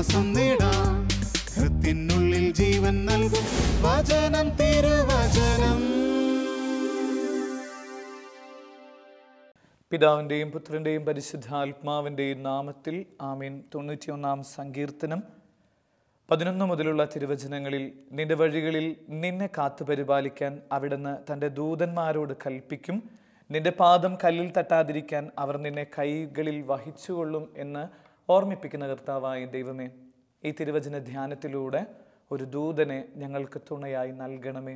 ആശ്വാസം നേടാം. ഹൃത്തിനുള്ളിൽ ജീവൻ നൽകും വചനം, തിരുവചനം. പിതാവിൻ്റെയും പുത്രൻ്റെയും പരിശുദ്ധാത്മാവിൻ്റെയും നാമത്തിൽ ആമേൻ. 91-ാം സങ്കീർത്തനം 11 മുതലുള്ള തിരുവചനങ്ങളിൽ, നിന്റെ വഴികളിൽ നിന്നെ കാത്തു പരിപാലിക്കാൻ അവിടുന്ന് തൻ്റെ ദൂതന്മാരോട് കൽപ്പിക്കും. നിന്റെ പാദം കല്ലിൽ തട്ടാതിരിക്കാൻ അവർ നിന്നെ കൈകളിൽ വഹിച്ചുകൊള്ളും എന്ന് ഓർമ്മിപ്പിക്കുന്ന കർത്താവായ ദൈവമേ, ഈ തിരുവചന ധ്യാനത്തിലൂടെ ഒരു ദൂതനെ ഞങ്ങൾക്ക് തുണയായി നൽകണമേ.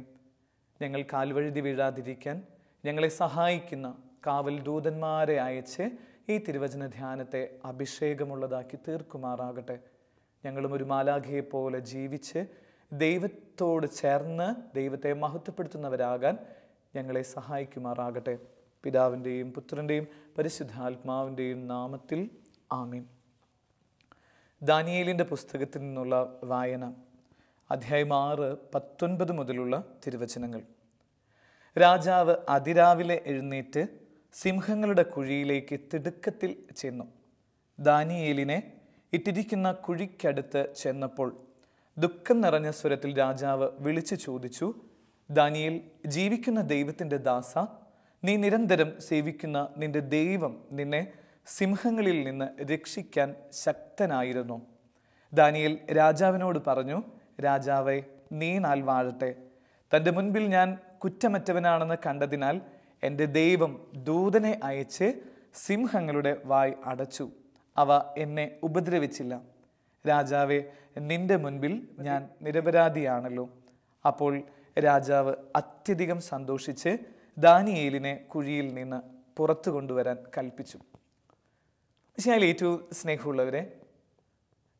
ഞങ്ങൾ കാൽവഴുതി വീഴാതിരിക്കാൻ ഞങ്ങളെ സഹായിക്കുന്ന കാവൽ ദൂതന്മാരെ അയച്ച് ഈ തിരുവചന ധ്യാനത്തെ അഭിഷേകമുള്ളതാക്കി തീർക്കുമാറാകട്ടെ. ഞങ്ങളും ഒരു മാലാഖയെ പോലെ ജീവിച്ച് ദൈവത്തോട് ചേർന്ന് ദൈവത്തെ മഹത്വപ്പെടുത്തുന്നവരാകാൻ ഞങ്ങളെ സഹായിക്കുമാറാകട്ടെ. പിതാവിൻ്റെയും പുത്രൻ്റെയും പരിശുദ്ധാത്മാവിൻ്റെയും നാമത്തിൽ ആമേൻ. ദാനിയേലിൻ്റെ പുസ്തകത്തിൽ നിന്നുള്ള വായന, അധ്യായം 6, 19 മുതലുള്ള തിരുവചനങ്ങൾ. രാജാവ് അതിരാവിലെ എഴുന്നേറ്റ് സിംഹങ്ങളുടെ കുഴിയിലേക്ക് തിടുക്കത്തിൽ ചെന്നു. ദാനിയേലിനെ ഇട്ടിരിക്കുന്ന കുഴിക്കടുത്ത് ചെന്നപ്പോൾ ദുഃഖം നിറഞ്ഞ സ്വരത്തിൽ രാജാവ് വിളിച്ചു ചോദിച്ചു, ദാനിയേൽ, ജീവിക്കുന്ന ദൈവത്തിൻ്റെ ദാസ, നീ നിരന്തരം സേവിക്കുന്ന നിന്റെ ദൈവം നിന്നെ സിംഹങ്ങളിൽ നിന്ന് രക്ഷിക്കാൻ ശക്തനായിരുന്നു. ദാനിയേൽ രാജാവിനോട് പറഞ്ഞു, രാജാവേ, നീ നാൾ വാഴട്ടെ. തൻ്റെ മുൻപിൽ ഞാൻ കുറ്റമറ്റവനാണെന്ന് കണ്ടതിനാൽ എൻ്റെ ദൈവം ദൂതനെ അയച്ച് സിംഹങ്ങളുടെ വായ് അടച്ചു. അവ എന്നെ ഉപദ്രവിച്ചില്ല. രാജാവേ, നിന്റെ മുൻപിൽ ഞാൻ നിരപരാധിയാണല്ലോ. അപ്പോൾ രാജാവ് അത്യധികം സന്തോഷിച്ച് ദാനിയേലിനെ കുഴിയിൽ നിന്ന് പുറത്തു കൊണ്ടുവരാൻ കൽപ്പിച്ചു. പക്ഷേ അതിൽ ഏറ്റവും സ്നേഹമുള്ളവരെ,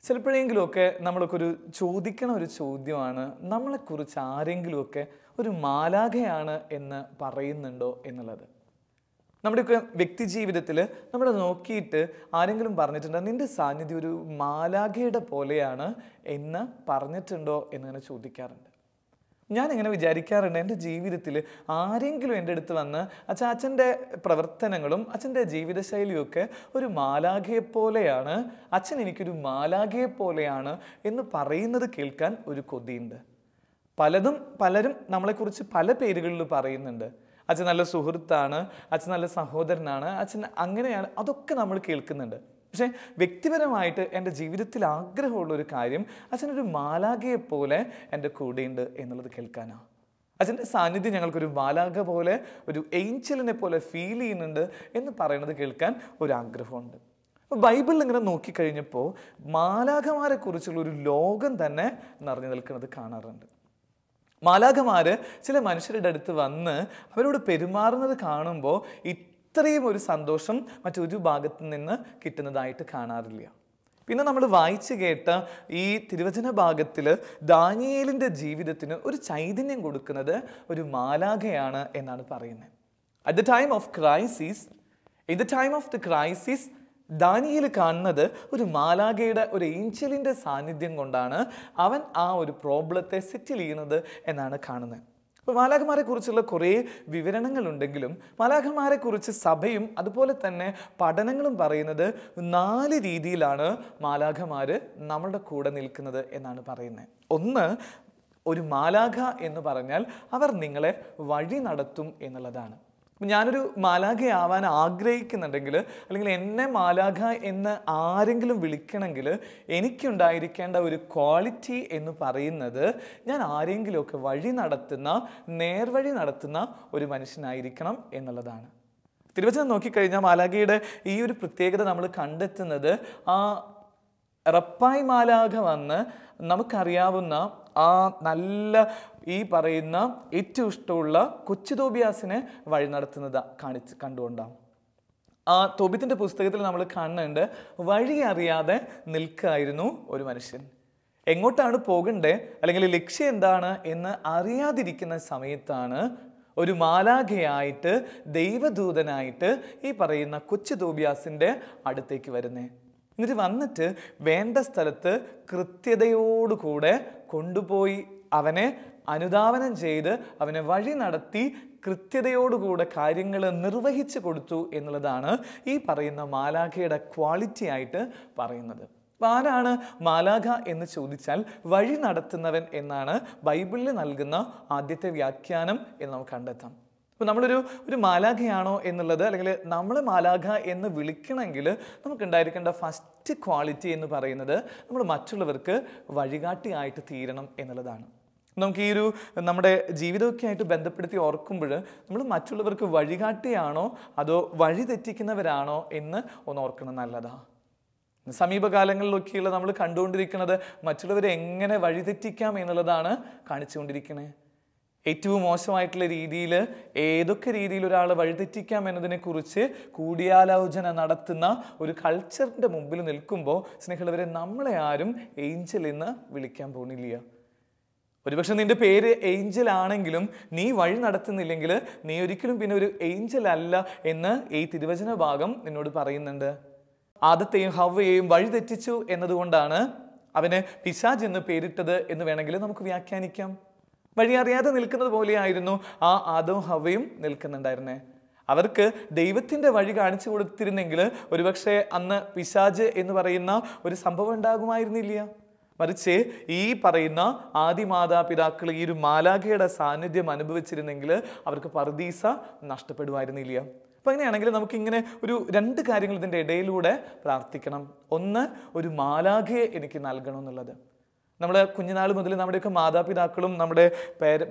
ചിലപ്പോഴെങ്കിലുമൊക്കെ നമ്മളൊക്കെ ചോദിക്കണ ഒരു ചോദ്യമാണ്, നമ്മളെക്കുറിച്ച് ആരെങ്കിലുമൊക്കെ ഒരു മാലാഖയാണ് എന്ന് പറയുന്നുണ്ടോ എന്നുള്ളത്. നമ്മുടെയൊക്കെ വ്യക്തി ജീവിതത്തിൽ നമ്മൾ നോക്കിയിട്ട് ആരെങ്കിലും പറഞ്ഞിട്ടുണ്ടോ, നിന്റെ സാന്നിധ്യം ഒരു മാലാഖയുടെ പോലെയാണ് എന്ന് പറഞ്ഞിട്ടുണ്ടോ എന്നിങ്ങനെ ചോദിക്കാറുണ്ട്. ഞാനിങ്ങനെ വിചാരിക്കാറുണ്ട്, എൻ്റെ ജീവിതത്തിൽ ആരെങ്കിലും എൻ്റെ അടുത്ത് വന്ന് അച്ഛൻ്റെ പ്രവർത്തനങ്ങളും അച്ഛൻ്റെ ജീവിതശൈലിയൊക്കെ ഒരു മാലാഖയെപ്പോലെയാണ്, അച്ഛൻ എനിക്കൊരു മാലാഖയെപ്പോലെയാണ് എന്ന് പറയുന്നത് കേൾക്കാൻ ഒരു കൊതിയുണ്ട്. പലരും നമ്മളെക്കുറിച്ച് പല പേരുകളിൽ പറയുന്നുണ്ട്. അച്ഛൻ നല്ല സുഹൃത്താണ്, അച്ഛൻ നല്ല സഹോദരനാണ്, അച്ഛൻ അങ്ങനെയാണ്, അതൊക്കെ നമ്മൾ കേൾക്കുന്നുണ്ട്. പക്ഷേ വ്യക്തിപരമായിട്ട് എൻ്റെ ജീവിതത്തിൽ ആഗ്രഹമുള്ളൊരു കാര്യം, അച്ഛനൊരു മാലാഖയെപ്പോലെ എൻ്റെ കൂടെയുണ്ട് എന്നുള്ളത് കേൾക്കാനാണ്. അച്ഛൻ്റെ സാന്നിധ്യം ഞങ്ങൾക്കൊരു മാലാഖ പോലെ, ഒരു ഏഞ്ചലിനെ പോലെ ഫീൽ ചെയ്യുന്നുണ്ട് എന്ന് പറയുന്നത് കേൾക്കാൻ ഒരാഗ്രഹമുണ്ട്. ബൈബിളിൽ ഇങ്ങനെ നോക്കിക്കഴിഞ്ഞപ്പോൾ മാലാഖമാരെ കുറിച്ചുള്ള ഒരു ലോകം തന്നെ നിറഞ്ഞു നിൽക്കുന്നത് കാണാറുണ്ട്. മാലാഖമാര് ചില മനുഷ്യരുടെ അടുത്ത് വന്ന് അവരോട് പെരുമാറുന്നത് കാണുമ്പോൾ ഇത്രയും ഒരു സന്തോഷം മറ്റൊരു ഭാഗത്തു നിന്ന് കിട്ടുന്നതായിട്ട് കാണാറില്ല. പിന്നെ നമ്മൾ വായിച്ചു കേട്ട ഈ തിരുവചന ഭാഗത്തിൽ ദാനിയേലിൻ്റെ ജീവിതത്തിന് ഒരു ചൈതന്യം കൊടുക്കുന്നത് ഒരു മാലാഖയാണ് എന്നാണ് പറയുന്നത്. In the time of the crisis, Daniel കാണുന്നത് ഒരു മാലാഖയുടെ, ഒരു ഏഞ്ചലിൻ്റെ സാന്നിധ്യം കൊണ്ടാണ് അവൻ ആ ഒരു പ്രോബ്ലത്തെ സെറ്റിൽ ചെയ്യുന്നത് എന്നാണ് കാണുന്നത്. അപ്പോൾ മാലാഖമാരെ കുറിച്ചുള്ള കുറേ വിവരണങ്ങളുണ്ടെങ്കിലും മാലാഖമാരെ കുറിച്ച് സഭയും അതുപോലെ തന്നെ പഠനങ്ങളും പറയുന്നത് 4 രീതിയിലാണ് മാലാഖമാർ നമ്മളുടെ കൂടെ നിൽക്കുന്നത് എന്നാണ് പറയുന്നത്. ഒന്ന്, ഒരു മാലാഖ എന്ന് പറഞ്ഞാൽ അവർ നിങ്ങളെ വഴി നടത്തും എന്നുള്ളതാണ്. ഞാനൊരു മാലാഖയാവാൻ ആഗ്രഹിക്കുന്നുണ്ടെങ്കിൽ, അല്ലെങ്കിൽ എന്നെ മാലാഖ എന്ന് ആരെങ്കിലും വിളിക്കണമെങ്കിൽ എനിക്കുണ്ടായിരിക്കേണ്ട ഒരു ക്വാളിറ്റി എന്ന് പറയുന്നത്, ഞാൻ ആരെങ്കിലുമൊക്കെ വഴി നടത്തുന്ന, നേർവഴി നടത്തുന്ന ഒരു മനുഷ്യനായിരിക്കണം എന്നുള്ളതാണ്. തിരുവചനം നോക്കിക്കഴിഞ്ഞാൽ മാലാഖയുടെ ഈ ഒരു പ്രത്യേകത നമ്മൾ കണ്ടെത്തുന്നത്, ആ റപ്പായ് മാലാഖ വന്ന് നമുക്കറിയാവുന്ന ആ നല്ല ഈ പറയുന്ന ഏറ്റവും ഇഷ്ടമുള്ള കൊച്ചു തോബിയാസിനെ വഴി നടത്തുന്നത് കണ്ടുകൊണ്ടാണ്. ആ തോബിത്തിൻ്റെ പുസ്തകത്തിൽ നമ്മൾ കാണുന്നുണ്ട്, വഴി അറിയാതെ നിൽക്കായിരുന്നു ഒരു മനുഷ്യൻ. എങ്ങോട്ടാണ് പോകണ്ടേ, അല്ലെങ്കിൽ ലക്ഷ്യം എന്താണ് എന്ന് അറിയാതിരിക്കുന്ന സമയത്താണ് ഒരു മാലാഖയായിട്ട്, ദൈവദൂതനായിട്ട് ഈ പറയുന്ന കൊച്ചു തോബിയാസിൻ്റെ അടുത്തേക്ക് വരുന്നത്. എന്നിട്ട് വന്നിട്ട് വേണ്ട സ്ഥലത്ത് കൃത്യതയോടുകൂടെ കൊണ്ടുപോയി അവനെ അനുധാവനം ചെയ്ത് അവനെ വഴി നടത്തി കൃത്യതയോടുകൂടെ കാര്യങ്ങൾ നിർവഹിച്ചു കൊടുത്തു എന്നുള്ളതാണ് ഈ പറയുന്ന മാലാഖയുടെ ക്വാളിറ്റി ആയിട്ട് പറയുന്നത്. അപ്പോൾ ആരാണ് മാലാഖ എന്ന് ചോദിച്ചാൽ വഴി നടത്തുന്നവൻ എന്നാണ് ബൈബിളിൽ നൽകുന്ന ആദ്യത്തെ വ്യാഖ്യാനം എന്ന് നമുക്ക് കണ്ടെത്താം. അപ്പോൾ നമ്മളൊരു മാലാഖയാണോ എന്നുള്ളത്, അല്ലെങ്കിൽ നമ്മൾ മാലാഖ എന്ന് വിളിക്കണമെങ്കിൽ നമുക്കുണ്ടായിരിക്കേണ്ട ഫസ്റ്റ് ക്വാളിറ്റി എന്ന് പറയുന്നത് നമ്മൾ മറ്റുള്ളവർക്ക് വഴികാട്ടിയായിട്ട് തീരണം എന്നുള്ളതാണ്. നമുക്ക് ഈ നമ്മുടെ ജീവിതമൊക്കെ ആയിട്ട് ബന്ധപ്പെടുത്തി ഓർക്കുമ്പോൾ നമ്മൾ മറ്റുള്ളവർക്ക് വഴികാട്ടിയാണോ അതോ വഴി തെറ്റിക്കുന്നവരാണോ എന്ന് ഒന്ന് ഓർക്കണം നല്ലതാണ്. സമീപകാലങ്ങളിലൊക്കെയുള്ള നമ്മൾ കണ്ടുകൊണ്ടിരിക്കുന്നത് മറ്റുള്ളവരെ എങ്ങനെ വഴിതെറ്റിക്കാം എന്നുള്ളതാണ് കാണിച്ചുകൊണ്ടിരിക്കുന്നത്. ഏറ്റവും മോശമായിട്ടുള്ള രീതിയിൽ ഏതൊക്കെ രീതിയിൽ ഒരാളെ വഴിതെറ്റിക്കാം എന്നതിനെക്കുറിച്ച് കൂടിയാലോചന നടത്തുന്ന ഒരു കൾച്ചറിൻ്റെ മുമ്പിൽ നിൽക്കുമ്പോൾ സ്നേഹിതരെ, നമ്മളെ ആരും ഏഞ്ചൽ എന്ന് വിളിക്കാൻ പോകുന്നില്ല. ഒരുപക്ഷെ നിന്റെ പേര് ഏഞ്ചൽ ആണെങ്കിലും നീ വഴി നടത്തുന്നില്ലെങ്കിൽ നീ ഒരിക്കലും പിന്നെ ഒരു ഏഞ്ചൽ അല്ല എന്ന് ഈ തിരുവചന ഭാഗം നിന്നോട് പറയുന്നുണ്ട്. ആദത്തെയും ഹവ്വയെയും വഴി തെറ്റിച്ചു എന്നതുകൊണ്ടാണ് അവന് പിശാച് എന്ന് പേരിട്ടത് എന്ന് വേണമെങ്കിൽ നമുക്ക് വ്യാഖ്യാനിക്കാം. വഴി അറിയാതെ നിൽക്കുന്നത് പോലെയായിരുന്നു ആ ആദവും ഹവ്വയും നിൽക്കുന്നുണ്ടായിരുന്നേ. അവർക്ക് ദൈവത്തിൻ്റെ വഴി കാണിച്ചു കൊടുത്തിരുന്നെങ്കിൽ ഒരുപക്ഷെ അന്ന് പിശാച് എന്ന് പറയുന്ന ഒരു സംഭവം ഉണ്ടാകുമായിരുന്നില്ല. മറിച്ച് ഈ പറയുന്ന ആദിമാതാപിതാക്കൾ ഈ ഒരു മാലാഖയുടെ സാന്നിധ്യം അനുഭവിച്ചിരുന്നെങ്കിൽ അവർക്ക് പറുദീസ നഷ്ടപ്പെടുമായിരുന്നില്ല. അപ്പം അങ്ങനെയാണെങ്കിൽ നമുക്കിങ്ങനെ രണ്ട് കാര്യങ്ങൾ ഇതിൻ്റെ ഇടയിലൂടെ പ്രാർത്ഥിക്കണം. ഒന്ന്, ഒരു മാലാഖയെ എനിക്ക് നൽകണം എന്നുള്ളത്. നമ്മുടെ കുഞ്ഞുനാൾ മുതൽ നമ്മുടെയൊക്കെ മാതാപിതാക്കളും നമ്മുടെ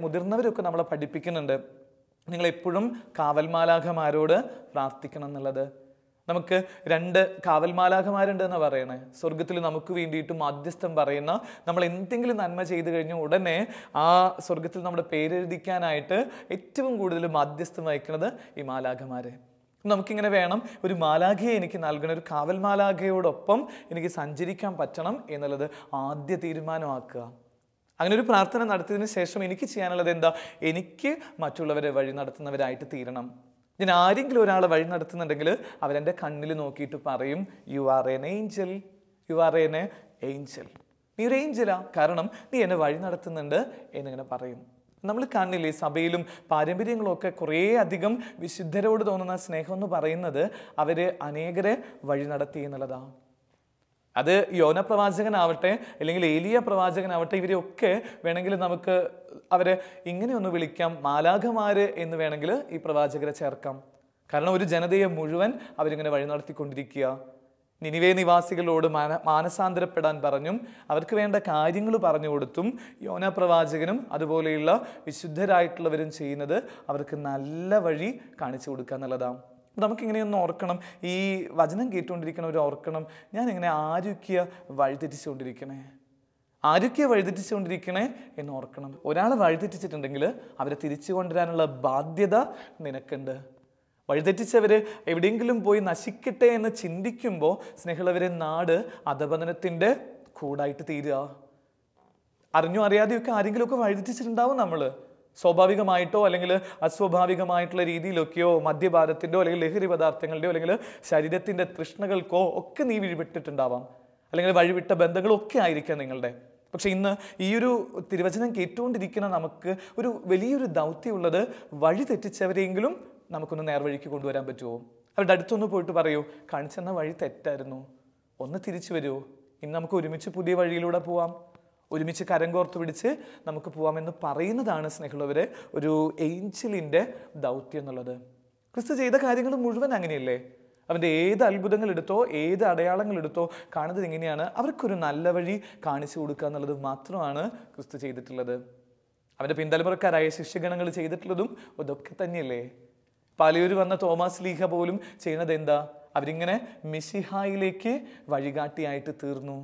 മുതിർന്നവരൊക്കെ നമ്മളെ പഠിപ്പിക്കുന്നുണ്ട്, നിങ്ങളെപ്പോഴും കാവൽമാലാഖമാരോട് പ്രാർത്ഥിക്കണം എന്നുള്ളത്. നമുക്ക് 2 കാവൽമാലാഖമാരുണ്ട് എന്ന് പറയണേ. സ്വർഗത്തിൽ നമുക്ക് വേണ്ടിയിട്ട് മാധ്യസ്ഥം പറയുന്ന, നമ്മൾ എന്തെങ്കിലും നന്മ ചെയ്തു കഴിഞ്ഞ ഉടനെ ആ സ്വർഗത്തിൽ നമ്മുടെ പേരെഴുതിക്കാനായിട്ട് ഏറ്റവും കൂടുതൽ മാധ്യസ്ഥം വഹിക്കുന്നത് ഈ മാലാഖമാരെ. നമുക്കിങ്ങനെ വേണം, ഒരു മാലാഖയെ എനിക്ക് നൽകണം, ഒരു കാവൽ മാലാഖയോടൊപ്പം എനിക്ക് സഞ്ചരിക്കാൻ പറ്റണം എന്നുള്ളത് ആദ്യ തീരുമാനമാക്കുക. അങ്ങനെ ഒരു പ്രാർത്ഥന നടത്തിയതിന് ശേഷം എനിക്ക് ചെയ്യാനുള്ളത് എന്താ? എനിക്ക് മറ്റുള്ളവരെ വഴി നടത്തുന്നവരായിട്ട് തീരണം. ഞാൻ ആരെങ്കിലും ഒരാളെ വഴി നടത്തുന്നുണ്ടെങ്കിൽ അവരെൻ്റെ കണ്ണിൽ നോക്കിയിട്ട് പറയും, you are N Angel, you are N Angel, നീ ഒരു ഏഞ്ചലാ, കാരണം നീ എന്നെ വഴി നടത്തുന്നുണ്ട് എന്നിങ്ങനെ പറയും. നമ്മൾ കാണില്ലേ, സഭയിലും പാരമ്പര്യങ്ങളൊക്കെ കുറേ അധികം വിശുദ്ധരോട് തോന്നുന്ന സ്നേഹം എന്ന് പറയുന്നത് അവർ അനേകരെ വഴി നടത്തി എന്നുള്ളതാണ്. അത് യോന പ്രവാചകനാവട്ടെ അല്ലെങ്കിൽ ഏലിയ പ്രവാചകനാവട്ടെ, ഇവരെയൊക്കെ വേണമെങ്കിൽ നമുക്ക് അവരെ ഇങ്ങനെയൊന്ന് വിളിക്കാം, മാലാഖമാര് എന്ന് വേണമെങ്കിൽ ഈ പ്രവാചകരെ ചേർക്കാം. കാരണം ഒരു ജനതയെ മുഴുവൻ അവരിങ്ങനെ വഴി നടത്തിക്കൊണ്ടിരിക്കുക. നിനിവേ നിവാസികളോട് മാനസാന്തരപ്പെടാൻ പറഞ്ഞും അവർക്ക് വേണ്ട കാര്യങ്ങൾ പറഞ്ഞു കൊടുത്തും യോന പ്രവാചകനും അതുപോലെയുള്ള വിശുദ്ധരായിട്ടുള്ളവരും ചെയ്യുന്നത് അവർക്ക് നല്ല വഴി കാണിച്ചു കൊടുക്കുക എന്നുള്ളതാണ്. നമുക്കിങ്ങനെയൊന്ന് ഓർക്കണം, ഈ വചനം കേട്ടുകൊണ്ടിരിക്കണവർ ഓർക്കണം, ഞാനിങ്ങനെ ആരൊക്കെയാ വഴിതെറ്റിച്ചുകൊണ്ടിരിക്കണേ, ആരൊക്കെയാ വഴിതെറ്റിച്ചുകൊണ്ടിരിക്കണേ എന്ന് ഓർക്കണം. ഒരാളെ വഴിതെറ്റിച്ചിട്ടുണ്ടെങ്കിൽ അവരെ തിരിച്ചു കൊണ്ടുവരാനുള്ള ബാധ്യത നിനക്കുണ്ട്. വഴിതെറ്റിച്ചവർ എവിടെയെങ്കിലും പോയി നശിക്കട്ടെ എന്ന് ചിന്തിക്കുമ്പോൾ സ്നേഹിതരെ, നാട് അധപതനത്തിൻ്റെ കൂടായിട്ട് തീരുക. അറിഞ്ഞോ അറിയാതെയൊക്കെ ആരെങ്കിലുമൊക്കെ വഴിതെറ്റിച്ചിട്ടുണ്ടാവും. നമ്മൾ സ്വാഭാവികമായിട്ടോ അല്ലെങ്കിൽ അസ്വാഭാവികമായിട്ടുള്ള രീതിയിലൊക്കെയോ മദ്യപാനത്തിൻ്റെയോ അല്ലെങ്കിൽ ലഹരി പദാർത്ഥങ്ങളുടെയോ അല്ലെങ്കിൽ ശരീരത്തിൻ്റെ തൃഷ്ണകൾക്കോ ഒക്കെ നീ വഴിവിട്ടിട്ടുണ്ടാവാം, അല്ലെങ്കിൽ വഴിവിട്ട ബന്ധങ്ങളൊക്കെ ആയിരിക്കാം നിങ്ങളുടെ. പക്ഷെ ഇന്ന് ഈ ഒരു തിരുവചനം കേട്ടുകൊണ്ടിരിക്കുന്ന നമുക്ക് ഒരു വലിയൊരു ദൗത്യമുള്ളത്, വഴി തെറ്റിച്ചവരെങ്കിലും നമുക്കൊന്ന് നേർവഴിക്ക് കൊണ്ടുവരാൻ പറ്റുമോ? അവരുടെ അടുത്തൊന്ന് പോയിട്ട് പറയൂ, കാണിച്ചെന്ന വഴി തെറ്റായിരുന്നു, ഒന്ന് തിരിച്ചു വരുമോ? ഇന്ന് നമുക്ക് ഒരുമിച്ച് പുതിയ വഴിയിലൂടെ പോവാം, ഒരുമിച്ച് കരം കോർത്ത് പിടിച്ച് നമുക്ക് പോവാമെന്ന് പറയുന്നതാണ് സ്നേഹമുള്ളവരെ ഒരു ഏഞ്ചലിൻ്റെ ദൗത്യം എന്നുള്ളത്. ക്രിസ്തു ചെയ്ത കാര്യങ്ങൾ മുഴുവൻ അങ്ങനെയല്ലേ? അവൻ്റെ ഏത് അത്ഭുതങ്ങൾ എടുത്തോ ഏത് അടയാളങ്ങൾ എടുത്തോ കാണുന്നത് എങ്ങനെയാണ്? അവർക്കൊരു നല്ല വഴി കാണിച്ചു കൊടുക്കുക എന്നുള്ളത് മാത്രമാണ് ക്രിസ്തു ചെയ്തിട്ടുള്ളത്. അവൻ്റെ പിന്തലമുറക്കാരായ ശിഷ്യഗണങ്ങൾ ചെയ്തിട്ടുള്ളതും ഇതൊക്കെ തന്നെയല്ലേ? പാലയൂർ വന്ന തോമാസ് ലീഹ പോലും ചെയ്യുന്നത് എന്താ? അവരിങ്ങനെ മിശിഹായിലേക്ക് വഴികാട്ടിയായിട്ട് തീർന്നു.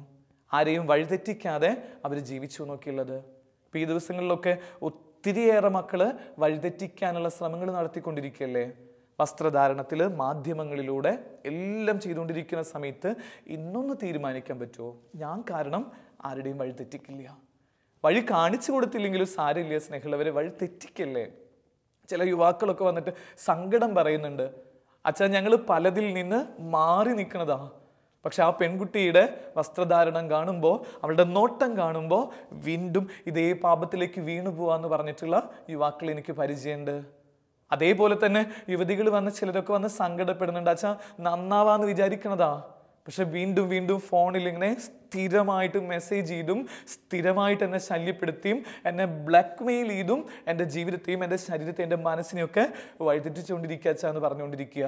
ആരെയും വഴിതെറ്റിക്കാതെ അവർ ജീവിച്ചു നോക്കിയുള്ളത്. ഇപ്പം ഈ ദിവസങ്ങളിലൊക്കെ ഒത്തിരിയേറെ മക്കള് വഴിതെറ്റിക്കാനുള്ള ശ്രമങ്ങൾ നടത്തിക്കൊണ്ടിരിക്കുകയല്ലേ? വസ്ത്രധാരണത്തിൽ മാധ്യമങ്ങളിലൂടെ എല്ലാം ചെയ്തുകൊണ്ടിരിക്കുന്ന സമയത്ത് ഇന്നൊന്ന് തീരുമാനിക്കാൻ പറ്റുമോ, ഞാൻ കാരണം ആരുടെയും വഴി തെറ്റിക്കില്ല. വഴി കാണിച്ചു കൊടുത്തില്ലെങ്കിലും സാരമില്ല സ്നേഹമുള്ളവരെ, വഴി തെറ്റിക്കല്ലേ. ചില യുവാക്കളൊക്കെ വന്നിട്ട് സങ്കടം പറയുന്നുണ്ട്, അച്ഛാ ഞങ്ങൾ പലതിൽ നിന്ന് മാറി നിൽക്കണതാ, പക്ഷെ ആ പെൺകുട്ടിയുടെ വസ്ത്രധാരണം കാണുമ്പോൾ അവളുടെ നോട്ടം കാണുമ്പോൾ വീണ്ടും ഇതേ പാപത്തിലേക്ക് വീണു പോവാന്ന് പറഞ്ഞിട്ടുള്ള യുവാക്കൾ എനിക്ക് പരിചയമുണ്ട്. അതേപോലെ തന്നെ യുവതികൾ വന്ന് ചിലരൊക്കെ വന്ന് സങ്കടപ്പെടുന്നുണ്ട്, അച്ഛാ നന്നാവാന്ന് വിചാരിക്കണതാ, പക്ഷെ വീണ്ടും വീണ്ടും ഫോണിൽ ഇങ്ങനെ സ്ഥിരമായിട്ട് മെസ്സേജ് ചെയ്തും സ്ഥിരമായിട്ട് എന്നെ ശല്യപ്പെടുത്തിയും എന്നെ ബ്ലാക്ക് മെയിൽ ചെയ്തും എൻ്റെ ജീവിതത്തെയും എൻ്റെ ശരീരത്തെയും എൻ്റെ മനസ്സിനെയൊക്കെ വഴിതെറ്റിച്ചുകൊണ്ടിരിക്കുക എന്ന് പറഞ്ഞുകൊണ്ടിരിക്കുക.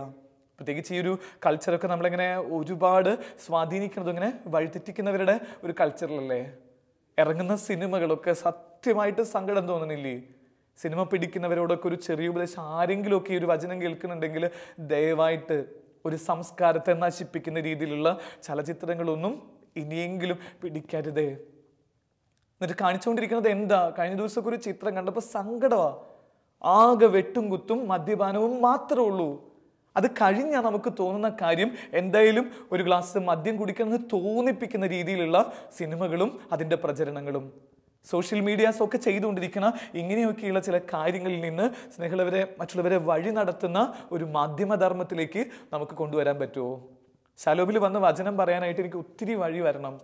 പ്രത്യേകിച്ച് ഈ ഒരു കൾച്ചറൊക്കെ നമ്മളിങ്ങനെ ഒരുപാട് സ്വാധീനിക്കുന്നതും ഇങ്ങനെ വഴിതെറ്റിക്കുന്നവരുടെ ഒരു കൾച്ചറിലല്ലേ. ഇറങ്ങുന്ന സിനിമകളൊക്കെ സത്യമായിട്ട് സങ്കടം തോന്നുന്നില്ലേ? സിനിമ പിടിക്കുന്നവരോടൊക്കെ ഒരു ചെറിയ ഉപദേശം, ആരെങ്കിലുമൊക്കെ ഈ ഒരു വചനം കേൾക്കുന്നുണ്ടെങ്കിൽ ദയവായിട്ട് ഒരു സംസ്കാരത്തെ നശിപ്പിക്കുന്ന രീതിയിലുള്ള ചലച്ചിത്രങ്ങളൊന്നും ഇനിയെങ്കിലും പിടിക്കരുതേ. എന്നിട്ട് കാണിച്ചുകൊണ്ടിരിക്കുന്നത് എന്താ? കഴിഞ്ഞ ദിവസമൊക്കെ ഒരു ചിത്രം കണ്ടപ്പോൾ സങ്കടമാ. ആകെ വെട്ടും കുത്തും മദ്യപാനവും മാത്രമേ ഉള്ളൂ. അത് കഴിഞ്ഞാൽ നമുക്ക് തോന്നുന്ന കാര്യം എന്തായാലും ഒരു ഗ്ലാസ് മദ്യം കുടിക്കണമെന്ന് തോന്നിപ്പിക്കുന്ന രീതിയിലുള്ള സിനിമകളും അതിൻ്റെ പ്രചരണങ്ങളും സോഷ്യൽ മീഡിയാസ് ഒക്കെ ചെയ്തുകൊണ്ടിരിക്കുന്ന ഇങ്ങനെയൊക്കെയുള്ള ചില കാര്യങ്ങളിൽ നിന്ന് സ്നേഹിതരെ മറ്റുള്ളവരെ വഴി നടത്തുന്ന ഒരു മാധ്യമധർമ്മത്തിലേക്ക് നമുക്ക് കൊണ്ടുവരാൻ പറ്റുമോ? ശലോമിൽ വന്ന് വചനം പറയാനായിട്ട് എനിക്ക് ഒത്തിരി വഴി വരണം.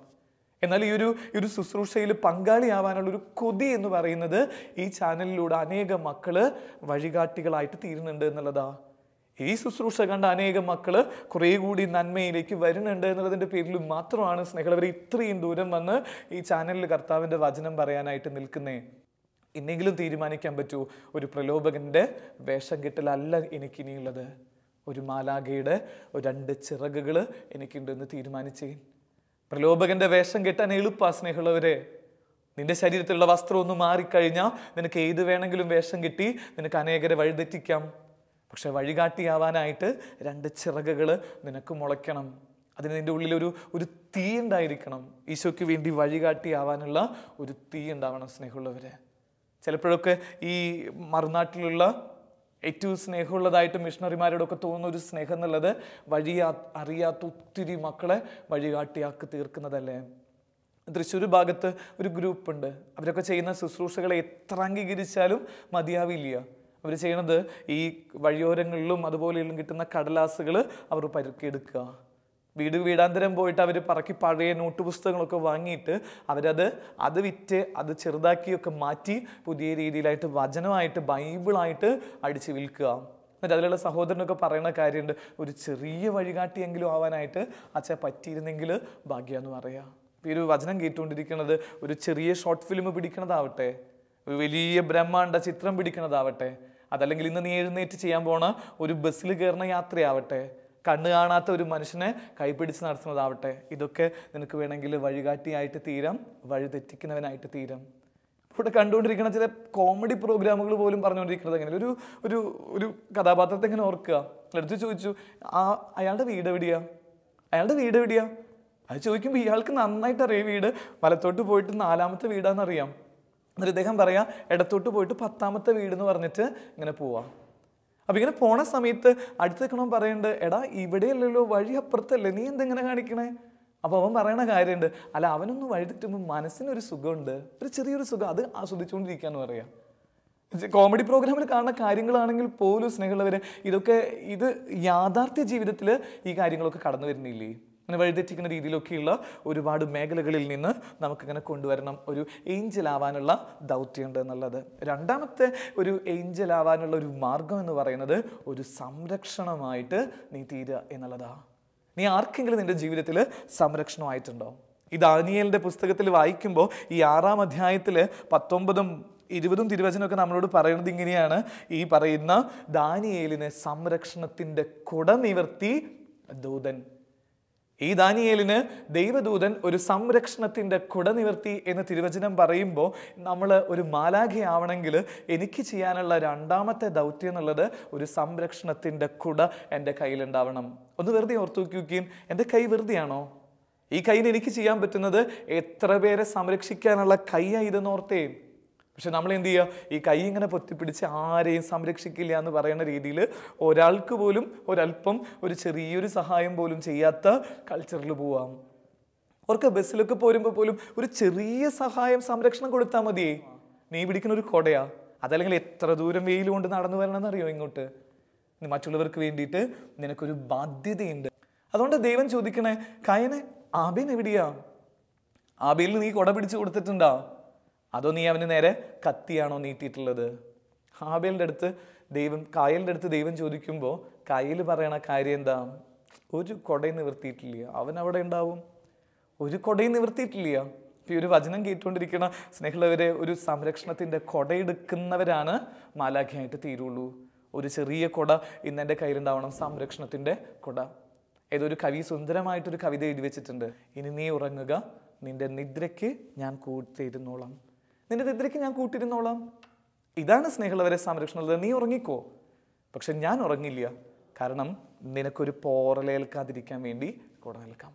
എന്നാൽ ഈ ഒരു ശുശ്രൂഷയിൽ പങ്കാളിയാവാനുള്ളൊരു കൊതി എന്ന് പറയുന്നത് ഈ ചാനലിലൂടെ അനേകം മക്കള് വഴികാട്ടികളായിട്ട് തീരുന്നുണ്ട് എന്നുള്ളതാ. ഈ ശുശ്രൂഷ കണ്ട അനേകം മക്കള് കുറെ കൂടി നന്മയിലേക്ക് വരുന്നുണ്ട് എന്നുള്ളതിൻ്റെ പേരിൽ മാത്രമാണ് സ്നേഹിതരെ ഇത്രയും ദൂരം വന്ന് ഈ ചാനലിൽ കർത്താവിൻ്റെ വചനം പറയാനായിട്ട് നിൽക്കുന്നേ. ഇന്നെങ്കിലും തീരുമാനിക്കാൻ പറ്റൂ, ഒരു പ്രലോഭകന്റെ വേഷം കെട്ടലല്ല എനിക്കിനിയുള്ളത്, ഒരു മാലാഖയുടെ 2 ചിറകുകൾ എനിക്കുണ്ടെന്ന് തീരുമാനിച്ചേ. പ്രലോഭകന്റെ വേഷം കെട്ടാൻ എളുപ്പാ സ്നേഹിതരെ. നിന്റെ ശരീരത്തിലുള്ള വസ്ത്രം ഒന്ന് മാറിക്കഴിഞ്ഞാൽ നിനക്ക് ഏത് വേണമെങ്കിലും വേഷം കെട്ടി നിനക്ക് അനേകരെ വഴിതെറ്റിക്കാം. പക്ഷെ വഴികാട്ടിയാവാനായിട്ട് 2 ചിറകുകൾ നിനക്ക് മുളയ്ക്കണം. അതിന് നിന്റെ ഉള്ളിൽ ഒരു തീ ഉണ്ടായിരിക്കണം. ഈശോയ്ക്ക് വേണ്ടി വഴികാട്ടിയാവാനുള്ള ഒരു തീ ഉണ്ടാവണം സ്നേഹമുള്ളവരെ. ചിലപ്പോഴൊക്കെ ഈ മറുനാട്ടിലുള്ള ഏറ്റവും സ്നേഹമുള്ളതായിട്ട് മിഷണറിമാരോടൊക്കെ തോന്നുന്ന ഒരു സ്നേഹം എന്നുള്ളത് അറിയാത്ത ഒത്തിരി മക്കളെ വഴികാട്ടിയാക്കി തീർക്കുന്നതല്ലേ. തൃശ്ശൂർ ഭാഗത്ത് ഒരു ഗ്രൂപ്പുണ്ട്. അവരൊക്കെ ചെയ്യുന്ന ശുശ്രൂഷകളെ എത്ര അംഗീകരിച്ചാലും മതിയാവില്ല. അവർ ചെയ്യണത് ഈ വഴിയോരങ്ങളിലും അതുപോലെയുള്ള കിട്ടുന്ന കടലാസുകൾ അവർ പെറുക്കിയെടുക്കുക. വീടാന്തരം പോയിട്ട് അവർ പറക്കി പഴയ നോട്ട് പുസ്തകങ്ങളൊക്കെ വാങ്ങിയിട്ട് അത് വിറ്റ് അത് ചെറുതാക്കിയൊക്കെ മാറ്റി പുതിയ രീതിയിലായിട്ട് വചനമായിട്ട് ബൈബിളായിട്ട് അടിച്ച് വിൽക്കുക. എന്നിട്ട് അതിലുള്ള സഹോദരനൊക്കെ പറയുന്ന കാര്യമുണ്ട്, ഒരു ചെറിയ വഴികാട്ടിയെങ്കിലും ആവാനായിട്ട് അച്ഛൻ പറ്റിയിരുന്നെങ്കിൽ ഭാഗ്യമെന്ന് പറയാം. ഈ ഒരു വചനം കേട്ടുകൊണ്ടിരിക്കുന്നത് ഒരു ചെറിയ ഷോർട്ട് ഫിലിം പിടിക്കണതാവട്ടെ, ഒരു വലിയ ബ്രഹ്മാണ്ഡ ചിത്രം പിടിക്കണതാവട്ടെ, അതല്ലെങ്കിൽ ഇന്ന് നീ എഴുന്നേറ്റ് ചെയ്യാൻ പോണ ഒരു ബസ്സിൽ കയറുന്ന യാത്രയാവട്ടെ, കണ്ണ് കാണാത്ത ഒരു മനുഷ്യനെ കൈപിടിച്ച് നടത്തുന്നതാവട്ടെ, ഇതൊക്കെ നിനക്ക് വേണമെങ്കിൽ വഴികാട്ടിയായിട്ട് തീരാം, വഴി തെറ്റിക്കുന്നവനായിട്ട് തീരാം. ഇവിടെ കണ്ടുകൊണ്ടിരിക്കുന്ന ചില കോമഡി പ്രോഗ്രാമുകൾ പോലും പറഞ്ഞുകൊണ്ടിരിക്കുന്നത് എങ്ങനെ, ഒരു കഥാപാത്രത്തെ എങ്ങനെ ഓർക്കുക. എടുത്ത് ചോദിച്ചു, അയാളുടെ വീട് എവിടെയാ? അത് ചോദിക്കുമ്പോൾ ഇയാൾക്ക് നന്നായിട്ട് അറിയാം വീട് വലത്തോട്ട് പോയിട്ട് 4ാമത്തെ വീടാണെന്നറിയാം. എന്നിട്ട് ഇദ്ദേഹം പറയാം ഇടത്തോട്ട് പോയിട്ട് 10ാമത്തെ വീട് എന്ന് പറഞ്ഞിട്ട് ഇങ്ങനെ പോവാം. അപ്പം ഇങ്ങനെ പോണ സമയത്ത് അടുത്ത് നിൽക്കണം പറയുന്നുണ്ട്, എടാ ഇവിടെയല്ലല്ലോ വഴി അപ്പുറത്തല്ലേ, നീ എന്തെങ്ങനെ കാണിക്കണേ? അപ്പോൾ അവൻ പറയണ കാര്യമുണ്ട്, അല്ല അവനൊന്ന് വഴി തെറ്റുമ്പോൾ മനസ്സിനൊരു സുഖമുണ്ട്, ഒരു ചെറിയൊരു സുഖം, അത് ആസ്വദിച്ചുകൊണ്ടിരിക്കാന്ന് പറയാം. കോമഡി പ്രോഗ്രാമിൽ കാണുന്ന കാര്യങ്ങളാണെങ്കിൽ പോലും സ്നേഹമുള്ളവരെ ഇത് യാഥാർത്ഥ്യ ജീവിതത്തിൽ ഈ കാര്യങ്ങളൊക്കെ കടന്നു വരുന്നില്ലേ? അങ്ങനെ വഴിതെറ്റിക്കുന്ന രീതിയിലൊക്കെയുള്ള ഒരുപാട് മേഖലകളിൽ നിന്ന് നമുക്കിങ്ങനെ കൊണ്ടുവരണം. ഒരു ഏഞ്ചൽ ആവാനുള്ള ദൗത്യമുണ്ട് എന്നുള്ളത്. രണ്ടാമത്തെ ഒരു ഏഞ്ചൽ ആവാനുള്ള ഒരു മാർഗം എന്ന് പറയുന്നത് ഒരു സംരക്ഷണമായിട്ട് നീ തീരുക എന്നുള്ളതാ. നീ ആർക്കെങ്കിലും നിന്റെ ജീവിതത്തിൽ സംരക്ഷണമായിട്ടുണ്ടോ? ഈ ദാനിയേലിന്റെ പുസ്തകത്തിൽ വായിക്കുമ്പോൾ ഈ 6-ാം അധ്യായത്തിൽ 19-ഉം 20-ഉം തിരുവചനമൊക്കെ നമ്മളോട് പറയുന്നത് ഇങ്ങനെയാണ്. ഈ പറയുന്ന ദാനിയേലിന് സംരക്ഷണത്തിന്റെ കുട നിവർത്തി ദൂതൻ. ഈ ദാനിയേലിന് ദൈവദൂതൻ ഒരു സംരക്ഷണത്തിന്റെ കുട നിവർത്തി എന്ന് തിരുവചനം പറയുമ്പോൾ നമ്മൾ ഒരു മാലാഖയാവണമെങ്കിൽ എനിക്ക് ചെയ്യാനുള്ള 2ാമത്തെ ദൗത്യം എന്നുള്ളത് ഒരു സംരക്ഷണത്തിന്റെ കുട എൻ്റെ കയ്യിലുണ്ടാവണം. ഒന്ന് വെറുതെ ഓർത്തു നോക്കിയും, എൻ്റെ കൈ വെറുതെയാണോ? ഈ കൈയിൽ എനിക്ക് ചെയ്യാൻ പറ്റുന്നത് എത്ര പേരെ സംരക്ഷിക്കാനുള്ള കൈയാണ് ഇതെന്ന് ഓർത്തേ. പക്ഷെ നമ്മൾ എന്ത് ചെയ്യുക, ഈ കൈ ഇങ്ങനെ പൊത്തിപ്പിടിച്ച് ആരെയും സംരക്ഷിക്കില്ല എന്ന് പറയുന്ന രീതിയിൽ ഒരാൾക്ക് പോലും ഒരല്പം ഒരു ചെറിയൊരു സഹായം പോലും ചെയ്യാത്ത കൾച്ചറിൽ പോവാം. അവർക്ക് ബസ്സിലൊക്കെ പോരുമ്പോൾ പോലും ഒരു ചെറിയ സഹായം സംരക്ഷണം കൊടുത്താൽ മതിയേ. നീ പിടിക്കുന്ന ഒരു കൊടയാ, അതല്ലെങ്കിൽ എത്ര ദൂരം വെയിൽ കൊണ്ട് നടന്നു വരണമെന്ന് അറിയോ ഇങ്ങോട്ട്? മറ്റുള്ളവർക്ക് വേണ്ടിയിട്ട് നിനക്കൊരു ബാധ്യതയുണ്ട്. അതുകൊണ്ട് ദൈവം ചോദിക്കണേ, കായനെ ആബേൽ എവിടെയാ? ആബേലിന് നീ കൊട പിടിച്ചു കൊടുത്തിട്ടുണ്ടോ? അതോ നീ അവന് നേരെ കത്തിയാണോ നീട്ടിയിട്ടുള്ളത്? കായലിൻ്റെ അടുത്ത് ദൈവം ചോദിക്കുമ്പോൾ കായൽ പറയണ കാര്യം എന്താ? ഒരു കൊടയും നിവർത്തിയിട്ടില്ല. അവൻ അവിടെ ഉണ്ടാവും. ഒരു കൊടയും നിവർത്തിയിട്ടില്ല. ഈ ഒരു വചനം കേട്ടുകൊണ്ടിരിക്കുന്ന സ്നേഹിതരെ, ഒരു സംരക്ഷണത്തിൻ്റെ കൊടയെടുക്കുന്നവരാണ് മാലാഖയായിട്ട് തീരുള്ളൂ. ഒരു ചെറിയ കൊട ഇന്ന് എൻ്റെ കയ്യിലുണ്ടാവണം, സംരക്ഷണത്തിൻ്റെ കൊട. ഏതൊരു കവി സുന്ദരമായിട്ടൊരു കവിത എഴുതി വെച്ചിട്ടുണ്ട്. ഇനി നീ ഉറങ്ങുക, നിന്റെ നിദ്രയ്ക്ക് ഞാൻ കൂട്ടിരുന്നോളാം. നിന്റെ നിദ്രയ്ക്ക് ഞാൻ കൂട്ടിരുന്നോളാം. ഇതാണ് സ്നേഹിതരെ സംരക്ഷണം. നീ ഉറങ്ങിക്കോ, പക്ഷെ ഞാൻ ഉറങ്ങില്ല. കാരണം നിനക്കൊരു പോറലേൽക്കാതിരിക്കാൻ വേണ്ടി കൊട നിൽക്കാം.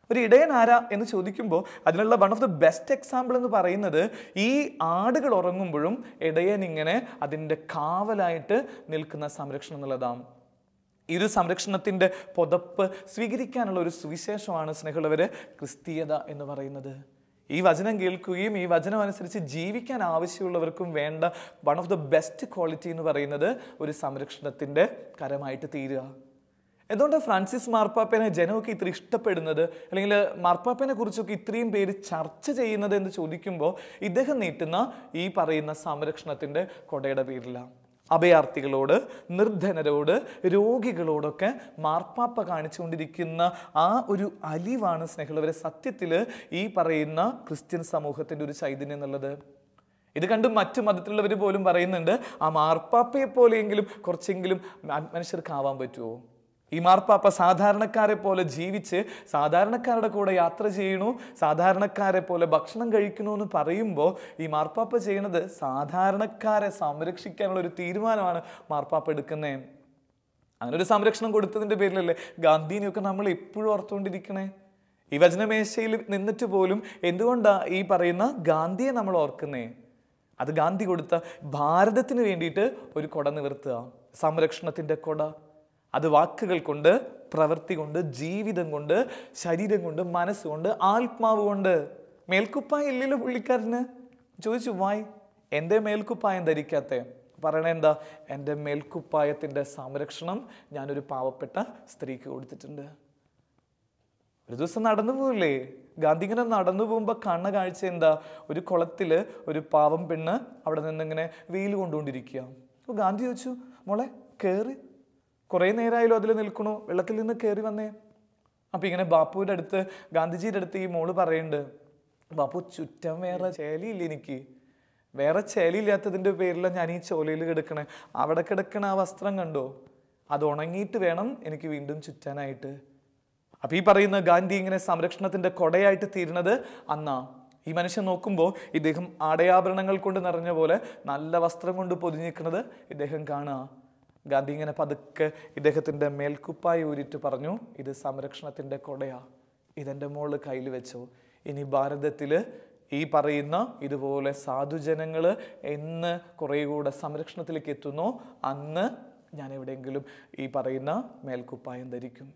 ഒരു ഇടയൻ ആരാ എന്ന് ചോദിക്കുമ്പോൾ അതിനുള്ള one of the best example എന്ന് പറയുന്നത്, ഈ ആടുകൾ ഉറങ്ങുമ്പോഴും ഇടയൻ ഇങ്ങനെ അതിൻ്റെ കാവലായിട്ട് നിൽക്കുന്ന സംരക്ഷണം എന്നുള്ളതാണ്. ഈ ഒരു സംരക്ഷണത്തിൻ്റെ പുതപ്പ് സ്വീകരിക്കാനുള്ള ഒരു സുവിശേഷമാണ് സ്നേഹമുള്ളവരെ ക്രിസ്തീയത എന്ന് പറയുന്നത്. ഈ വചനം കേൾക്കുകയും ഈ വചനം അനുസരിച്ച് ജീവിക്കാൻ ആവശ്യമുള്ളവർക്കും വേണ്ട one of the best quality എന്ന് പറയുന്നത് ഒരു സംരക്ഷണത്തിൻ്റെ കരമായിട്ട് തീരുക. എന്തുകൊണ്ട് ഫ്രാൻസിസ് മാർപ്പാപ്പനെ ജനമൊക്കെ ഇത്ര ഇഷ്ടപ്പെടുന്നത്, അല്ലെങ്കിൽ മാർപ്പാപ്പനെ കുറിച്ചൊക്കെ ഇത്രയും പേര് ചർച്ച ചെയ്യുന്നത് എന്ന് ചോദിക്കുമ്പോൾ ഇദ്ദേഹം നീട്ടുന്ന ഈ പറയുന്ന സംരക്ഷണത്തിൻ്റെ കൊടയുടെ പേരിലാണ്. അഭയാർത്ഥികളോട്, നിർധനരോട്, രോഗികളോടൊക്കെ മാർപ്പാപ്പ കാണിച്ചുകൊണ്ടിരിക്കുന്ന ആ ഒരു അലിവാണ് സ്നേഹിതരെ സത്യത്തിൽ ഈ പറയുന്ന ക്രിസ്ത്യൻ സമൂഹത്തിൻ്റെ ഒരു ചൈതന്യം എന്നുള്ളത്. ഇത് കണ്ട് മറ്റു മതത്തിലുള്ളവർ പോലും പറയുന്നുണ്ട്, ആ മാർപ്പാപ്പയെ പോലെയെങ്കിലും കുറച്ചെങ്കിലും മനുഷ്യർക്കാവാൻ പറ്റുമോ? ഈ മാർപ്പാപ്പ സാധാരണക്കാരെ പോലെ ജീവിച്ച് സാധാരണക്കാരുടെ കൂടെ യാത്ര ചെയ്യണു, സാധാരണക്കാരെ പോലെ ഭക്ഷണം കഴിക്കണു എന്ന് പറയുമ്പോൾ ഈ മാർപ്പാപ്പ ചെയ്യണത് സാധാരണക്കാരെ സംരക്ഷിക്കാനുള്ള ഒരു തീരുമാനമാണ് മാർപ്പാപ്പ എടുക്കുന്നത്. അങ്ങനെ ഒരു സംരക്ഷണം കൊടുത്തതിൻ്റെ പേരിലല്ലേ ഗാന്ധിനെയൊക്കെ നമ്മൾ എപ്പോഴും ഓർത്തുകൊണ്ടിരിക്കണേ. ഈ വചനമേശയിൽ നിന്നിട്ട് പോലും എന്തുകൊണ്ടാണ് ഈ പറയുന്ന ഗാന്ധിയെ നമ്മൾ ഓർക്കുന്നേ? അത് ഗാന്ധി കൊടുത്ത ഭാരതത്തിന് വേണ്ടിയിട്ട് ഒരു കൊട നിവർത്തുക, സംരക്ഷണത്തിൻ്റെ കൊട. അത് വാക്കുകൾ കൊണ്ട്, പ്രവൃത്തി കൊണ്ട്, ജീവിതം കൊണ്ട്, ശരീരം കൊണ്ട്, മനസ്സുകൊണ്ട്, ആത്മാവ് കൊണ്ട്. മേൽക്കുപ്പായം ഇല്ലല്ലോ പുള്ളിക്കാരന്. ചോദിച്ചു, വായ് എൻ്റെ മേൽക്കുപ്പായം ധരിക്കാത്തേ? പറയണ എന്താ? എൻ്റെ മേൽക്കുപ്പായത്തിൻ്റെ സംരക്ഷണം ഞാനൊരു പാവപ്പെട്ട സ്ത്രീക്ക് കൊടുത്തിട്ടുണ്ട്. ഒരു ദിവസം നടന്നു പോകില്ലേ ഗാന്ധി? ഇങ്ങനെ നടന്നു പോകുമ്പോൾ കണ്ണ കാഴ്ച എന്താ? ഒരു കുളത്തിൽ ഒരു പാവം പെണ്ണ് അവിടെ നിന്നിങ്ങനെ വെയിൽ കൊണ്ടുകൊണ്ടിരിക്കുക. അപ്പോൾ ഗാന്ധി ചോദിച്ചു, മോളെ കയറി, കുറേ നേരമായാലും അതിൽ നിൽക്കണു, വെള്ളത്തിൽ നിന്ന് കയറി വന്നേ. അപ്പം ഇങ്ങനെ ബാപ്പുവിൻ്റെ അടുത്ത്, ഗാന്ധിജിയുടെ അടുത്ത് ഈ മോള് പറയുന്നുണ്ട്, ബാപ്പു ചുറ്റം വേറെ ചേലിയില്ല, എനിക്ക് വേറെ ചേലിയില്ലാത്തതിൻ്റെ പേരിലാണ് ഞാൻ ഈ ചോലയിൽ കിടക്കണേ. അവിടെ കിടക്കണ ആ വസ്ത്രം കണ്ടോ? അത് ഉണങ്ങിയിട്ട് വേണം എനിക്ക് വീണ്ടും ചുറ്റാനായിട്ട്. അപ്പം ഈ പറയുന്ന ഗാന്ധി ഇങ്ങനെ സംരക്ഷണത്തിൻ്റെ കൊടയായിട്ട് തീരുന്നത് അന്നാ. ഈ മനുഷ്യൻ നോക്കുമ്പോൾ ഇദ്ദേഹം ആടയാഭരണങ്ങൾ കൊണ്ട് നിറഞ്ഞ പോലെ നല്ല വസ്ത്രം കൊണ്ട് പൊതിഞ്ഞിരിക്കുന്നത് ഇദ്ദേഹം കാണുക. ഗാന്ധി ഇങ്ങനെ പതുക്കെ ഇദ്ദേഹത്തിൻ്റെ മേൽക്കുപ്പായ ഊരിട്ട് പറഞ്ഞു, ഇത് സംരക്ഷണത്തിൻ്റെ കൊടയാ, ഇതെൻ്റെ മോള് കയ്യിൽ വെച്ചോ. ഇനി ഭാരതത്തിൽ ഈ പറയുന്ന ഇതുപോലെ സാധുജനങ്ങൾ എന്ന് കുറേ കൂടെ സംരക്ഷണത്തിലേക്ക് എത്തുന്നോ അന്ന് ഞാൻ എവിടെയെങ്കിലും ഈ പറയുന്ന മേൽക്കുപ്പായം ധരിക്കും.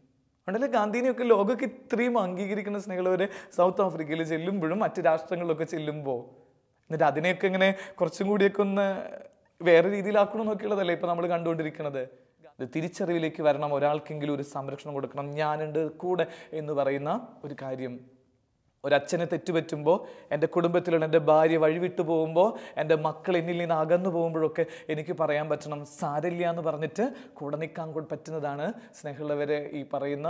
അതുകൊണ്ടല്ലേ ഗാന്ധിനെയൊക്കെ ലോകമൊക്കെ ഇത്രയും അംഗീകരിക്കുന്ന സ്നേഹിതരെ സൗത്ത് ആഫ്രിക്കയിൽ ചെല്ലുമ്പോഴും മറ്റ് രാഷ്ട്രങ്ങളിലൊക്കെ ചെല്ലുമ്പോൾ എന്നിട്ട് അതിനെയൊക്കെ ഇങ്ങനെ കുറച്ചും കൂടിയൊക്കെ ഒന്ന് വേറെ രീതിയിലാക്കണമെന്നൊക്കെയുള്ളതല്ലേ ഇപ്പം നമ്മൾ കണ്ടുകൊണ്ടിരിക്കുന്നത്. തിരിച്ചറിവിലേക്ക് വരണം, ഒരാൾക്കെങ്കിലും ഒരു സംരക്ഷണം കൊടുക്കണം, ഞാനുണ്ട് കൂടെ എന്ന് പറയുന്ന ഒരു കാര്യം. ഒരച്ഛനെ തെറ്റുപറ്റുമ്പോൾ, എൻ്റെ കുടുംബത്തിലുള്ള എൻ്റെ ഭാര്യ വഴിവിട്ടു പോകുമ്പോൾ, എൻ്റെ മക്കൾ എന്നിൽ നിന്ന് അകന്നു പോകുമ്പോഴൊക്കെ എനിക്ക് പറയാൻ പറ്റണം, സാരമില്ല എന്ന് പറഞ്ഞിട്ട് കൂടെ നിൽക്കാൻ പറ്റുന്നതാണ് സ്നേഹമുള്ളവരെ ഈ പറയുന്ന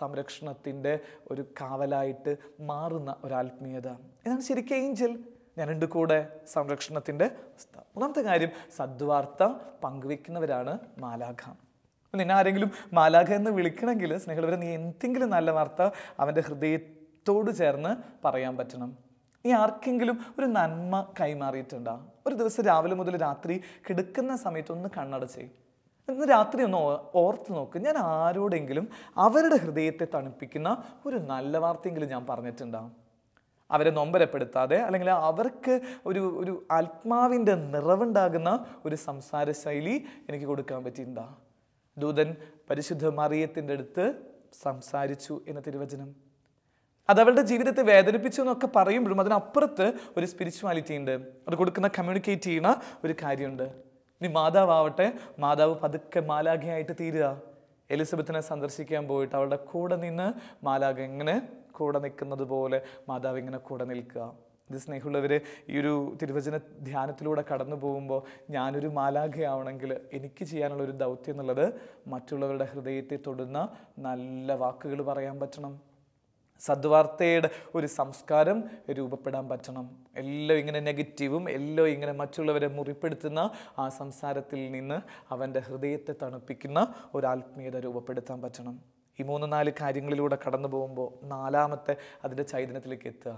സംരക്ഷണത്തിൻ്റെ ഒരു കാവലായിട്ട് മാറുന്ന ഒരാത്മീയത. ഇതാണ് ശരിക്കും ഏഞ്ചൽ. ഞാനുണ്ട് കൂടെ, സംരക്ഷണത്തിൻ്റെ അവസ്ഥ. മൂന്നാമത്തെ കാര്യം, സദ്വാർത്ത പങ്കുവെക്കുന്നവരാണ് മാലാഖ. നിന്നെ ആരെങ്കിലും മാലാഖ എന്ന് വിളിക്കണമെങ്കിൽ സ്നേഹിതരെ നീ എന്തെങ്കിലും നല്ല വാർത്ത അവൻ്റെ ഹൃദയത്തോട് ചേർന്ന് പറയാൻ പറ്റണം. നീ ആർക്കെങ്കിലും ഒരു നന്മ കൈമാറിയിട്ടുണ്ടോ? ഒരു ദിവസം രാവിലെ മുതൽ രാത്രി കിടക്കുന്ന സമയത്ത് ഒന്ന് കണ്ണടച്ചേ, ഇന്ന് രാത്രി ഒന്ന് ഓർത്ത് നോക്ക്, ഞാൻ ആരോടെങ്കിലും അവരുടെ ഹൃദയത്തെ തണുപ്പിക്കുന്ന ഒരു നല്ല വാർത്തയെങ്കിലും ഞാൻ പറഞ്ഞിട്ടുണ്ടാകും. അവരെ നൊമ്പരപ്പെടുത്താതെ, അല്ലെങ്കിൽ അവർക്ക് ഒരു ആത്മാവിൻ്റെ നിറവുണ്ടാകുന്ന ഒരു സംസാര ശൈലി എനിക്ക് കൊടുക്കാൻ പറ്റിയിട്ടുണ്ടാ? ദൂതൻ പരിശുദ്ധ മറിയത്തിൻ്റെ അടുത്ത് സംസാരിച്ചു എന്ന തിരുവചനം. അത് അവളുടെ ജീവിതത്തെ വേദനിപ്പിച്ചു എന്നൊക്കെ പറയുമ്പോഴും അതിനപ്പുറത്ത് ഒരു സ്പിരിച്വാലിറ്റി ഉണ്ട്. അത് കൊടുക്കുന്ന, കമ്മ്യൂണിക്കേറ്റ് ചെയ്യുന്ന ഒരു കാര്യമുണ്ട്. ഇനി മാതാവാവട്ടെ, മാതാവ് പതുക്കെ മാലാഖയായിട്ട് തീരുക. എലിസബത്തിനെ സന്ദർശിക്കാൻ പോയിട്ട് അവളുടെ കൂടെ നിന്ന് മാലാഖ എങ്ങനെ കൂടെ നിൽക്കുന്നത് പോലെ മാതാവ് ഇങ്ങനെ കൂടെ നിൽക്കുക. ഇത് സ്നേഹമുള്ളവർ, ഈ ഒരു തിരുവചന ധ്യാനത്തിലൂടെ കടന്നു പോകുമ്പോൾ ഞാനൊരു മാലാഖയാവണമെങ്കിൽ എനിക്ക് ചെയ്യാനുള്ള ഒരു ദൗത്യം എന്നുള്ളത് മറ്റുള്ളവരുടെ ഹൃദയത്തെ തൊടുന്ന നല്ല വാക്കുകൾ പറയാൻ പറ്റണം. സദ്വാർത്തയുടെ ഒരു സംസ്കാരം രൂപപ്പെടാൻ പറ്റണം. എല്ലാം ഇങ്ങനെ നെഗറ്റീവും എല്ലാം ഇങ്ങനെ മറ്റുള്ളവരെ മുറിപ്പെടുത്തുന്ന ആ സംസാരത്തിൽ നിന്ന് അവൻ്റെ ഹൃദയത്തെ തണുപ്പിക്കുന്ന ഒരു ആത്മീയത രൂപപ്പെടുത്താൻ പറ്റണം. ഈ 3-4 കാര്യങ്ങളിലൂടെ കടന്നു പോകുമ്പോൾ 4-ാമത്തെ അതിൻ്റെ ചൈതന്യത്തിലേക്ക് എത്തുക.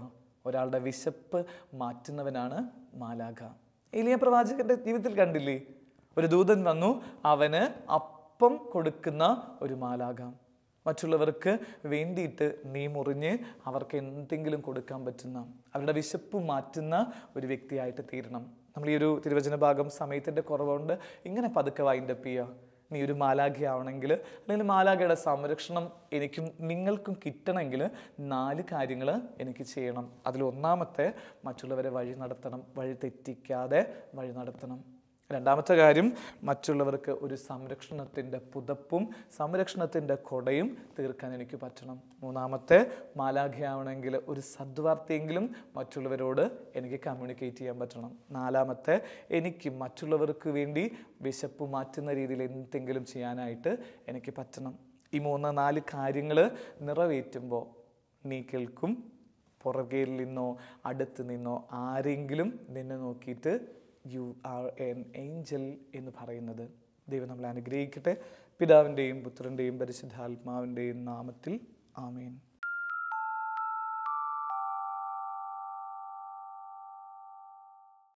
ഒരാളുടെ വിശപ്പ് മാറ്റുന്നവനാണ് മാലാഖ. ഏലിയ പ്രവാചകന്റെ ജീവിതത്തിൽ കണ്ടില്ലേ, ഒരു ദൂതൻ വന്നു, അവന് അപ്പം കൊടുക്കുന്ന ഒരു മാലാഖ. മറ്റുള്ളവർക്ക് വേണ്ടിയിട്ട് നീ മുറിഞ്ഞ് അവർക്ക് എന്തെങ്കിലും കൊടുക്കാൻ പറ്റുന്ന, അവരുടെ വിശപ്പ് മാറ്റുന്ന ഒരു വ്യക്തിയായിട്ട് തീരണം. നമ്മൾ ഈ ഒരു തിരുവചന ഭാഗം സമയത്തിൻ്റെ കുറവുകൊണ്ട് ഇങ്ങനെ പതുക്കെ വൈൻഡപ്പ് ചെയ്യുക. നീ ഒരു മാലാഖയാവണമെങ്കിൽ, അല്ലെങ്കിൽ മാലാഖയുടെ സംരക്ഷണം എനിക്കും നിങ്ങൾക്കും കിട്ടണമെങ്കിൽ 4 കാര്യങ്ങൾ എനിക്ക് ചെയ്യണം. അതിൽ 1-ാമത്തെ മറ്റുള്ളവരെ വഴി നടത്തണം, വഴി തെറ്റിക്കാതെ വഴി നടത്തണം. 2-ാമത്തെ കാര്യം, മറ്റുള്ളവർക്ക് ഒരു സംരക്ഷണത്തിൻ്റെ പുതപ്പും സംരക്ഷണത്തിൻ്റെ കൊടയും തീർക്കാൻ എനിക്ക് പറ്റണം. 3-ാമത്തെ, മാലാഖയാവണമെങ്കിൽ ഒരു സദ്വാർത്തയെങ്കിലും മറ്റുള്ളവരോട് എനിക്ക് കമ്മ്യൂണിക്കേറ്റ് ചെയ്യാൻ പറ്റണം. 4-ാമത്തെ, എനിക്ക് മറ്റുള്ളവർക്ക് വേണ്ടി വിശപ്പ് മാറ്റുന്ന രീതിയിൽ എന്തെങ്കിലും ചെയ്യാനായിട്ട് എനിക്ക് പറ്റണം. ഈ 3-4 കാര്യങ്ങൾ നിറവേറ്റുമ്പോൾ നീ കേൾക്കും, പുറകേൽ നിന്നോ അടുത്ത് നിന്നോ ആരെങ്കിലും നിന്നെ നോക്കിയിട്ട് യു ആർ എൻ ഏഞ്ചൽ എന്ന് പറയുന്നത്. ദൈവം നമ്മളെ അനുഗ്രഹിക്കട്ടെ. പിതാവിൻ്റെയും പുത്രൻ്റെയും പരിശുദ്ധാത്മാവിൻ്റെയും നാമത്തിൽ ആമേൻ.